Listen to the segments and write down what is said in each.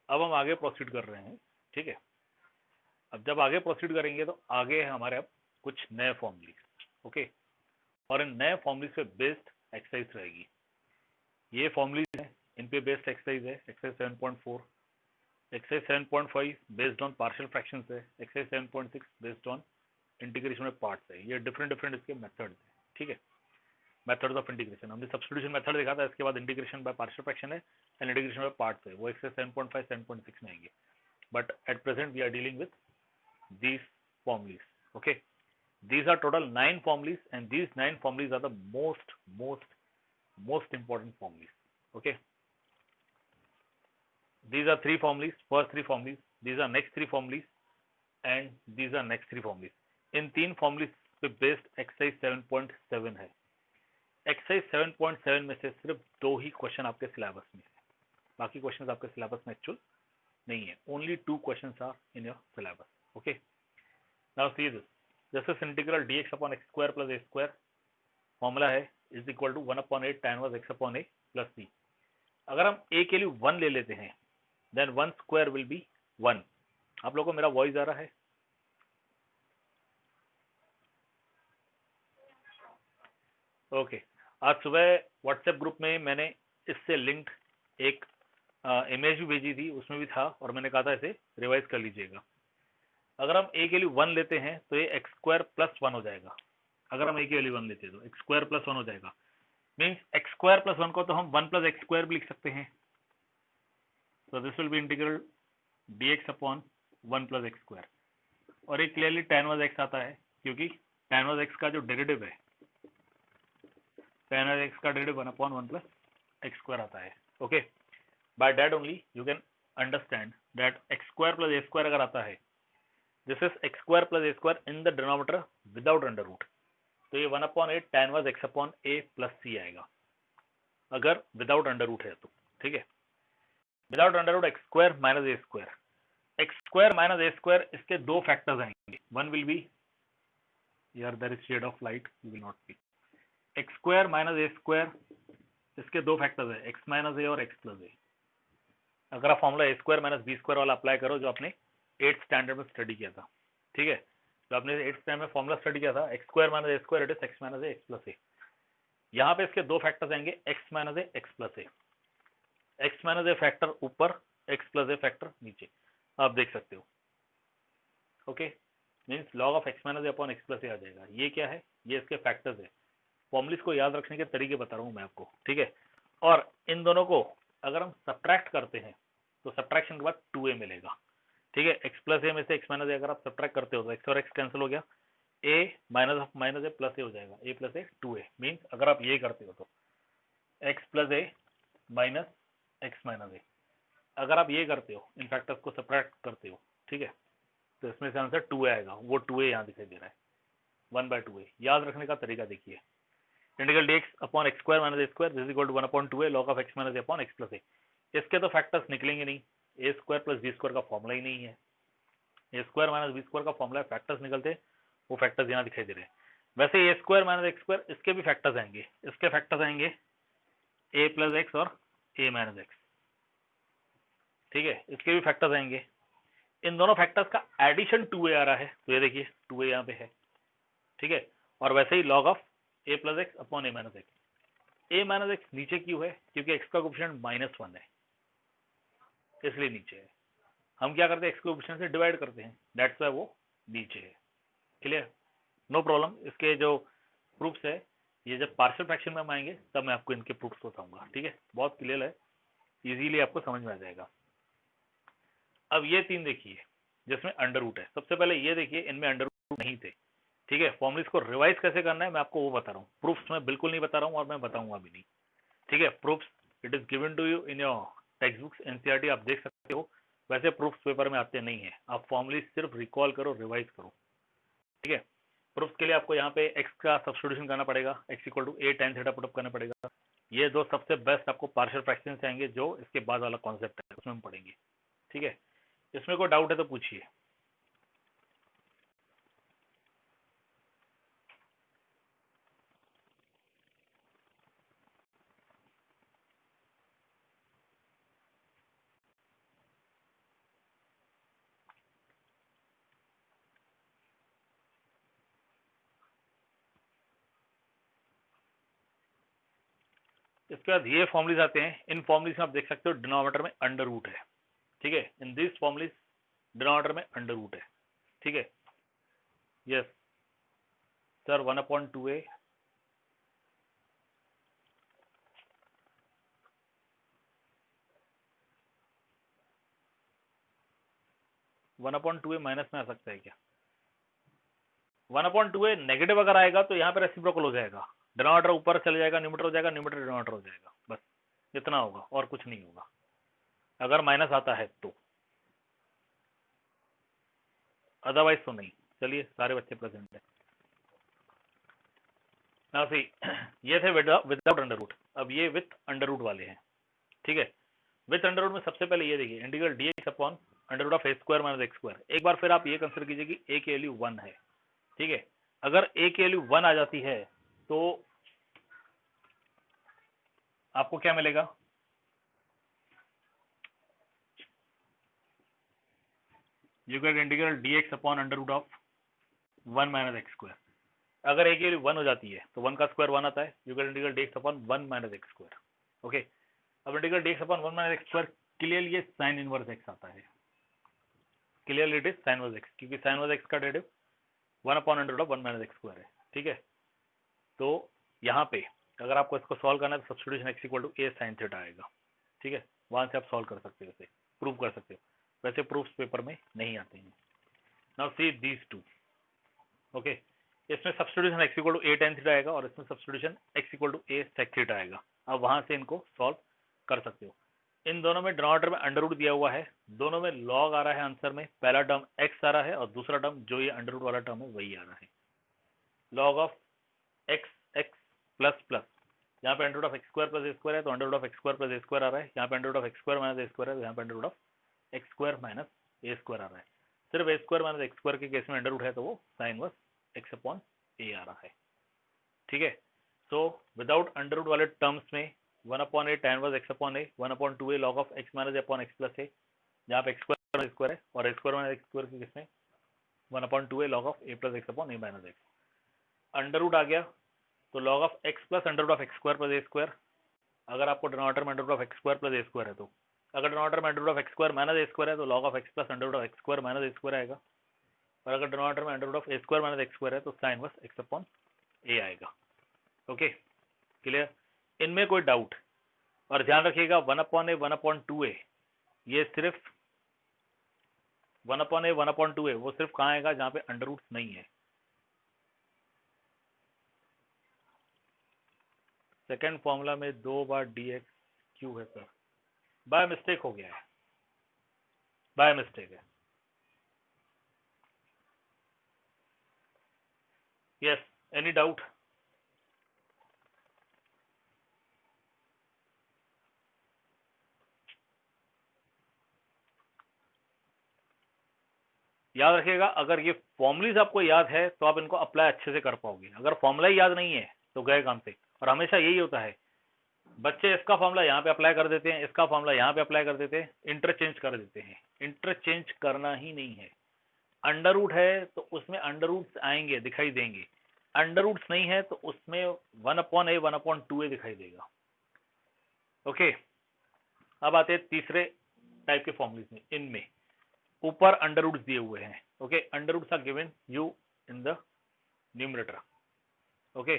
अब हम आगे प्रोसीड कर रहे हैं, ठीक है। अब जब आगे प्रोसीड करेंगे तो आगे हमारे अब कुछ नए फॉर्मूलीज, ओके, और इन नए फॉर्मूलीज पे बेस्ड एक्सरसाइज रहेगी। ये फॉर्मूलीज है, इन पे बेस्ड एक्सरसाइज है, exercise 7.4, exercise 7.5 based on partial fractions है, exercise 7.6 based on integration of parts है। ये डिफरेंट डिफरेंट इसके मेथड्स हैं, ठीक है, मेथड्स ऑफ इंटीग्रेशन। हमने सब्स्टिट्यूशन मेथड देखा था, इसके बाद इंटीग्रेशन बाय पार्शियल फ्रैक्शन है एंड इंटीग्रेशन बाय पार्ट्स है, वो एक्सरसाइज 7.5 7.6 में आएंगे। But at present we are dealing with these formulas, okay. These are total 9 formulas and these 9 formulas are the most important formulas, okay. These are 3 formulas, first 3 formulas, these are next 3 formulas and these are next 3 formulas. In 3 formulas पे based exercise 7.7 है। Exercise 7.7 में से सिर्फ 2 ही question आपके syllabus में है, बाकी question आपके सिलेबस में एक्चुअल नहीं है। Only 2 question are in your syllabus, okay. Now see this. This is integral dx upon x square plus a square. Formula है is equal to 1/8 tan inverse x upon a plus c. अगर हम a के लिए 1 ले लेते हैं then 1 square will be 1. आप लोगों को मेरा वॉइस आ रहा है? ओके आज सुबह व्हाट्सएप ग्रुप में मैंने इससे लिंक्ड एक इमेज भी भेजी थी, उसमें भी था और मैंने कहा था इसे रिवाइज कर लीजिएगा। अगर हम a के लिए 1 लेते हैं तो ये x स्क्वायर प्लस 1 हो जाएगा। अगर हम a के लिए 1 लेते हैं तो x स्क्वायर प्लस 1 हो जाएगा। मीन्स x स्क्वायर प्लस 1 को तो हम 1 प्लस एक्स स्क्वायर भी लिख सकते हैं। So this will be integral dx upon 1 plus x square, और ये क्लियरली tan इनवर्स x आता है क्योंकि tan इनवर्स x का जो डेरिवेटिव है, tan इनवर्स x का derivative 1 upon 1 plus x square आता है, okay. By that only you can understand that x square plus a square अगर आता है, this is x square plus a square in the denominator without under root, तो ये 1/8 tan inverse x upon a plus c आएगा अगर without under root है तो, ठीक है। Without under root x square minus a square, x square minus a square, इसके 2 factors आएंगे। वन विल बी, यार there is shade of light, you will not be, x square minus a square, इसके 2 factors है x minus ए और x plus ए। अगर आप formula ए square minus b square वाला apply करो जो आपने 8th स्टैंडर्ड में स्टडी किया था, ठीक है, जो आपने 8th स्टैंडर्ड में फॉर्मूला स्टडी किया था, x square minus a square it is x minus a x plus a. यहाँ पे इसके 2 फैक्टर्स आएंगे x minus a x plus a, x minus a factor ऊपर, एक्स प्लस ए फैक्टर नीचे, आप देख सकते हो, okay. Means log of x minus a upon x plus a आ जाएगा। ये क्या है? ये इसके फैक्टर्स है। फॉर्मुलिस को याद रखने के तरीके बता रहा हूँ मैं आपको, ठीक है। और इन दोनों को अगर हम सब्ट्रैक्ट करते हैं तो सब्ट्रैक्शन के बाद 2a मिलेगा, ठीक है। एक्स प्लस ए में से एक्स माइनस ए अगर आप सब्ट्रैक्ट करते हो तो एक्स और एक्स कैंसिल हो गया, a माइनस ए प्लस ए हो जाएगा, a plus A 2a। Means अगर आप ये करते हो तो एक्स प्लस ए माइनस एक्स माइनस ए, अगर आप ये करते हो इन फैक्टर्स को सब्ट्रैक्ट करते हो, ठीक है, तो इसमें से आंसर 2a आएगा। वो 2a यहाँ दिखाई दे रहा है, 1/2a। याद रखने का तरीका देखिए, integral dx upon x square minus a square this is equal to 1/2a log of x minus a upon x plus a. इसके तो फैक्टर्स निकलेंगे नहीं, a square plus b square का फॉर्मूला ही नहीं है, a square minus b square का formula है, फैक्टर्स निकलते, वो फैक्टर्स यहाँ दिखाई दे रहे हैं। वैसे a square minus x square, इसके भी फैक्टर्स आएंगे, इसके फैक्टर्स आएंगे ए प्लस एक्स और ए माइनस एक्स, ठीक है, इसके भी फैक्टर्स आएंगे। इन दोनों फैक्टर्स का एडिशन 2a आ रहा है, तो ये देखिए 2a यहाँ पे है, ठीक है। और वैसे ही log of a plus x upon a minus x, a minus x नीचे क्यों है? क्योंकि एक्स का कोएफिशिएंट -1 है, इसलिए नीचे है। हम क्या करते हैं, एक्स कोएफिशिएंट से डिवाइड करते हैं, दैट्स व्हाई वो नीचे है। क्लियर? No problem. इसके जो प्रूफ्स है, ये जब पार्शियल फ्रैक्शन में हम आएंगे तब मैं आपको इनके प्रूफ्स बताऊंगा, ठीक है। बहुत क्लियर है, इजीली आपको समझ में आ जाएगा। अब ये 3 देखिए जिसमें अंडर रूट है। सबसे पहले ये देखिए, इनमें अंडर रूट नहीं थे, ठीक है। फॉर्मुलिस को रिवाइज कैसे करना है मैं आपको वो बता रहा हूँ, प्रूफ्स मैं बिल्कुल नहीं बता रहा हूँ और मैं बताऊंगा भी नहीं, ठीक है। Proofs it is given to you in your text books NCERT, आप देख सकते हो। वैसे प्रूफ्स पेपर में आते नहीं है, आप फॉर्मुलिस सिर्फ रिकॉल करो, रिवाइज करो, ठीक है। प्रूफ के लिए आपको यहाँ पे x का सब्स्टिट्यूशन करना पड़ेगा, x equal to a tan theta put up करना पड़ेगा। ये 2 सबसे बेस्ट आपको पार्शियल फ्रैक्शन से आएंगे, जो इसके बाद वाला कॉन्सेप्ट है उसमें हम पढ़ेंगे, ठीक है। इसमें कोई डाउट है तो पूछिए। इसके बाद ये फॉर्मुलेज आते हैं। इन फॉर्मुलेज में आप देख सकते हो डिनोमिनेटर में अंडर रूट है, ठीक है। इन दिस फॉर्मुलेज डिनोमिनेटर में अंडर रूट है, ठीक है। Yes sir, 1/2a 1/2a minus में आ सकता है क्या? 1/2a नेगेटिव अगर आएगा तो यहाँ पे रेसिप्रोकल हो जाएगा, डिनोमिनेटर ऊपर चले जाएगा, न्यूमरेटर हो जाएगा, न्यूमरेटर डिनोमिनेटर हो जाएगा, बस इतना होगा और कुछ नहीं होगा अगर माइनस आता है तो, अदरवाइज तो नहीं। चलिए सारे बच्चे प्रेजेंट है ना सी। ये थे विदाउट अंडर रूट, अब ये विथ अंडर रूट वाले हैं, ठीक है। विथ अंडर रूट में सबसे पहले ये देखिए integral dx upon under root of a square minus x square. एक बार फिर आप ये कंसिडर कीजिए कि a की वैल्यू 1 है, ठीक है। अगर a की वैल्यू 1 आ जाती है तो आपको क्या मिलेगा? You get integral dx upon under root of 1 minus x square. अगर a की वैल्यू 1 हो जाती है तो 1 का स्क्वायर 1 आता है, you get integral dx upon 1 minus x square, okay. अब integral dx upon 1 minus x square clearly ये साइन इनवर्स x आता है, clearly it is sine inverse x, क्योंकि साइन इनवर्स x का derivative 1 upon under root of 1 minus x square है, ठीक है। तो यहाँ पे अगर आपको इसको सॉल्व करना है तो substitution x equal to a sine theta आएगा, ठीक है। वहां से आप सॉल्व कर सकते हो, इसे प्रूव कर सकते हो। वैसे प्रूफ्स पेपर में नहीं आते हैं। Now see these two, okay. इसमें substitution x equal to a tan theta आएगा और इसमें substitution x equal to a sec theta आएगा। अब वहां से इनको सॉल्व कर सकते हो। इन दोनों में डिनोमिनेटर में अंडर रूट दिया हुआ है, दोनों में लॉग आ रहा है आंसर में। पहला टर्म x आ रहा है और दूसरा टर्म जो ये अंडर रूट वाला टर्म है वही आ रहा है, log of x plus plus. यहाँ पे under root of x square plus a square है तो under root of x square plus a square आ रहा है। यहाँ पे under root of x square minus a square है तो यहाँ पे under root of x square minus a square आ रहा है। सिर्फ a square minus x square के केस में अंडर रूट है तो वो sine inverse x upon a आ रहा है, ठीक है। सो विदाउट अंडर रूट वाले टर्म्स में 1/a tan inverse x upon a, 1/2a log of x minus upon x plus a, जहाँ पे x स्क्वायर है, और x square minus x square के केस में 1/2a log of a plus x upon a minus x। Under root आ गया तो log of x plus under root of x square plus a square. अगर आपको denominator में under root of x square plus a square है तो, अगर denominator में under root of x square minus a square है तो log of x plus under root of x square minus a square आएगा। और अगर डिनोमिनेटर में under root of a square minus x square है तो sine inverse x upon a आएगा, okay clear. इनमें कोई डाउट? और ध्यान रखिएगा 1/a 1/2a ये सिर्फ 1/a 1/2a वो सिर्फ कहाँ आएगा जहाँ पे अंडर रूट नहीं है। सेकेंड फॉर्मूला में 2 बार dx क्यू है सर, बाय मिस्टेक हो गया है, बाय मिस्टेक है। Yes, any doubt? याद रखिएगा अगर ये फॉर्मुलेज आपको याद है तो आप इनको अप्लाई अच्छे से कर पाओगे। अगर फॉर्मूला ही याद नहीं है तो गए काम से। और हमेशा यही होता है, बच्चे इसका फॉर्मूला यहाँ पे अप्लाई कर देते हैं, इसका फॉर्मूला यहाँ पे अप्लाई कर देते हैं, इंटरचेंज कर देते हैं। इंटरचेंज करना ही नहीं है। अंडर रूट है तो उसमें अंडर रूट्स आएंगे, दिखाई देंगे। अंडर रूट्स नहीं है तो उसमें 1/a 1/2a दिखाई देगा, ओके। अब आते हैं तीसरे टाइप के फॉर्मुलेज में। इनमें ऊपर अंडर रूट्स दिए हुए हैं, okay. Under roots are given you in the numerator, okay.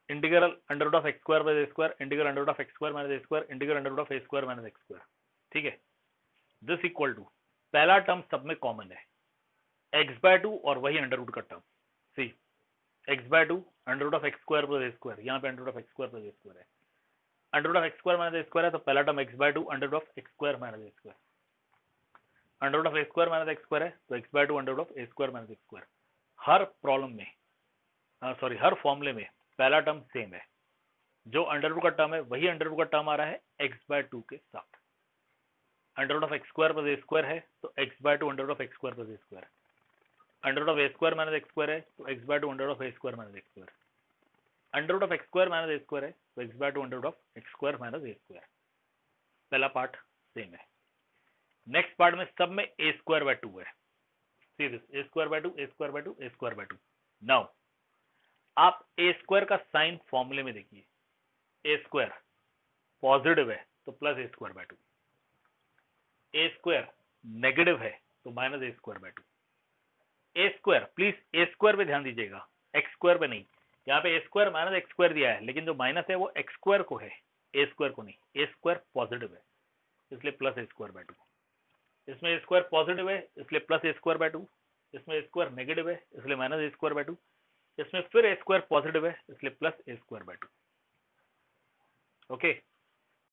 Integral under root of x square plus a square, integral under root of x square minus a square, integral under root of a square minus x square, ठीक है। This equal to, पहला term सब में common है x/2 और वही under root का term. See x/2 under root of x square plus a square, यहाँ पे under root of x square plus a square है। Under root of x square minus a square है तो पहला term x/2 under root of x square minus a square. Under root of a square minus x square है तो x/2 under root of a square minus x square. हर problem में, sorry हर फॉर्मूले में पहला टर्म सेम है। जो अंडर रूट का टर्म है वही अंडर रूट का टर्म आ रहा है x/2 के साथ। Under root of x square plus a square है तो x/2 under root of x square plus a square. Under root of a square minus x square है तो x/2 under root of a square minus x square. Under root of x square minus a square है तो x/2 under root of x square minus a square. पहला part same है। Next part में सब में a square by 2 है। See this, a square by 2, a square by 2, a square by 2। Now आप a square का साइन फॉर्मूले में देखिए, ए स्क्वायर पॉजिटिव है तो plus A square by 2, A square negative है तो minus a square by 2। A square, please A square पे ध्यान दीजिएगा, एक्स स्क्वायर पे नहीं। यहाँ पे ए स्क्वायर माइनस एक्स स्क्वायर दिया है, लेकिन जो माइनस है वो एक्स स्क्वायर को है, ए स्क्वायर को नहीं। ए स्क्वायर पॉजिटिव है इसलिए प्लस ए स्क्वायर बाय 2, इसमें ए स्क्वायर पॉजिटिव है इसलिए प्लस ए स्क्वायर बाय 2, इसमें ए स्क्वायर नेगेटिव है इसलिए माइनस ए स्क्वायर बाय 2, इसमें फिर ए स्क्वायर पॉजिटिव है इसलिए plus A square by 2। Okay,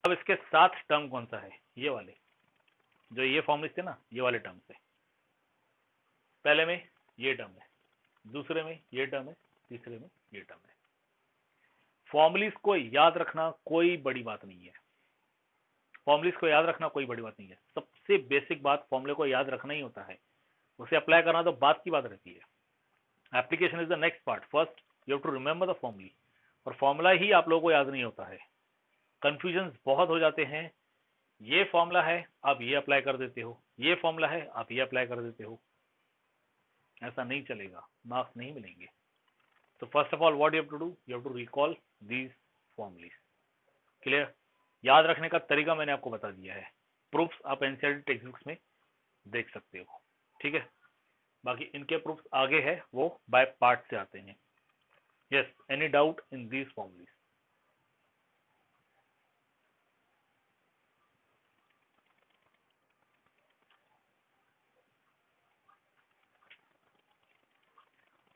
अब इसके साथ टर्म कौन सा है? ये वाले जो ये फॉर्मूले थे ना, ये वाले टर्म से। पहले में ये टर्म है, दूसरे में ये टर्म है, तीसरे में ये टर्म है। फॉर्मूलीज को याद रखना कोई बड़ी बात नहीं है, फॉर्मूलीज को याद रखना कोई बड़ी बात नहीं है। सबसे बेसिक बात फॉर्मूले को याद रखना ही होता है, उसे अप्लाई करना तो बात की बात रहती है। Application is the next part. First you have to remember the formulae, और फॉर्मूला ही आप लोगों को याद नहीं होता है, कंफ्यूजन बहुत हो जाते हैं। ये फॉर्मूला है आप ये अप्लाई कर देते हो, ये फॉर्मूला है आप ये अप्लाई कर देते हो, ऐसा नहीं चलेगा, मार्क्स नहीं मिलेंगे। तो first of all what you have to do, you have to recall these formulae. Clear? याद रखने का तरीका मैंने आपको बता दिया है, प्रूफ्स आप एनसीईआरटी टेक्स्ट बुक्स में देख सकते हो, ठीक है। बाकी इनके प्रूफ्स आगे है, वो बाय पार्ट से आते हैं। Yes, any doubt in these formulae?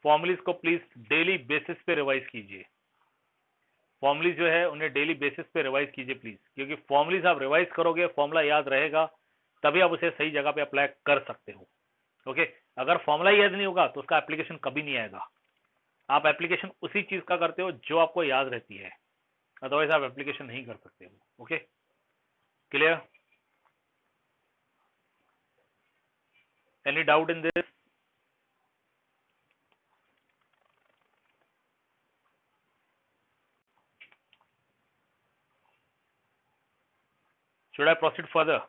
Formulae को प्लीज डेली बेसिस पे रिवाइज कीजिए, फॉर्मूलीज जो है उन्हें डेली बेसिस पे रिवाइज कीजिए प्लीज, क्योंकि फॉर्मूलीज आप रिवाइज करोगे, फॉर्मूला याद रहेगा, तभी आप उसे सही जगह पे अप्लाई कर सकते हो। ओके, अगर फॉर्मूला ही याद नहीं होगा तो उसका एप्लीकेशन कभी नहीं आएगा। आप एप्लीकेशन उसी चीज का करते हो जो आपको याद रहती है, अदरवाइज आप एप्लीकेशन नहीं कर सकते हो। Okay, clear? Any doubt in this? Should I proceed further?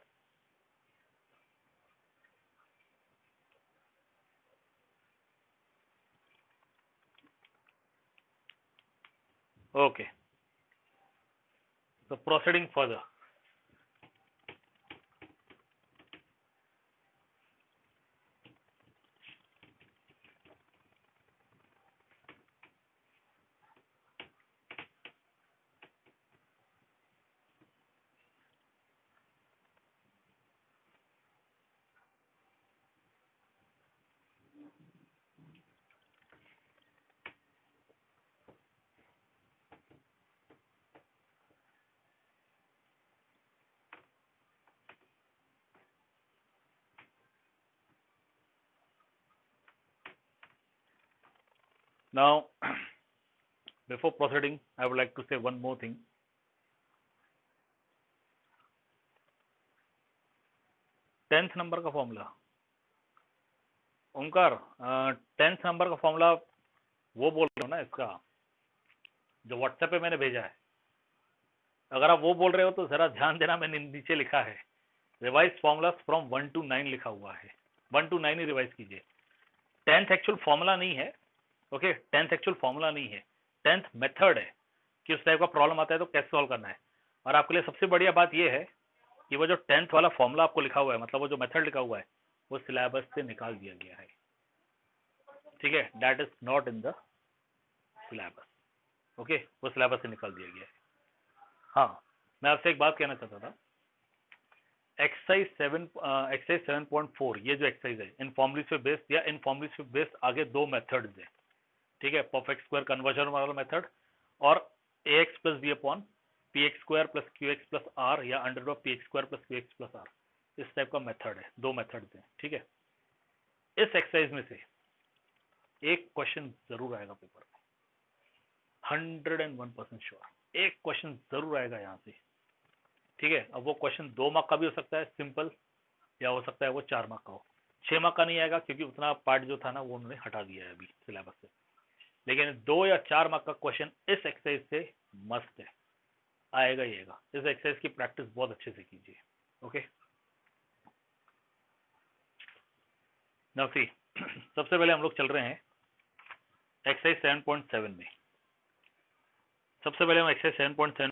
Okay. So proceeding further. Now, before proceeding, I would like to say one more thing. Tenth number का फॉर्मूला, ओंकार, टेंथ नंबर का formula वो बोल रहे हो ना, इसका जो WhatsApp पे मैंने भेजा है, अगर आप वो बोल रहे हो तो जरा ध्यान देना, मैंने नीचे लिखा है रिवाइज फॉर्मूला फ्रॉम 1 to 9 लिखा हुआ है, 1 to 9 ही रिवाइज कीजिए। 10th एक्चुअल फॉर्मूला नहीं है, ओके, 10th एक्चुअल फॉर्मूला नहीं है, 10th मेथड है कि उस टाइप का प्रॉब्लम आता है तो कैसे सॉल्व करना है। और आपके लिए सबसे बढ़िया बात यह है कि वो जो 10th वाला फॉर्मूला आपको लिखा हुआ है, मतलब वो जो मेथड लिखा हुआ है, वो सिलेबस से निकाल दिया गया है, ठीक है, that is not in the syllabus. Okay, वो सिलेबस से निकाल दिया गया है। हाँ, मैं आपसे एक बात कहना चाहता था, एक्सरसाइज 7.4 ये जो एक्सरसाइज है, इन फॉर्मूलीज पे बेस्ड या इन फॉर्मूलीज पे बेस्ड आगे दो मेथड्स है, ठीक है, परफेक्ट स्क्वायर कन्वर्जन वाला मेथड और ax plus b upon p x square plus q x plus r या under of p x square plus q x plus r, इस टाइप का मेथड है, दो मेथड्स हैं, ठीक है। इस एक्सरसाइज में से एक क्वेश्चन जरूर आएगा पेपर में, 101% श्योर, एक क्वेश्चन जरूर आएगा यहाँ से, ठीक है। अब वो क्वेश्चन 2 मार्क का भी हो सकता है सिंपल, या हो सकता है वो 4 मार्क का हो। 6 मार्क का नहीं आएगा क्योंकि उतना पार्ट जो था ना वो उन्होंने हटा दिया है अभी सिलेबस से, लेकिन 2 या 4 मार्क का क्वेश्चन इस एक्सरसाइज से मस्त है, आएगा ही आएगा। इस एक्सरसाइज की प्रैक्टिस बहुत अच्छे से कीजिए, ओके। नाउ सी, सबसे पहले हम लोग चल रहे हैं एक्सरसाइज 7.7 में। सबसे पहले हम एक्सरसाइज 7.7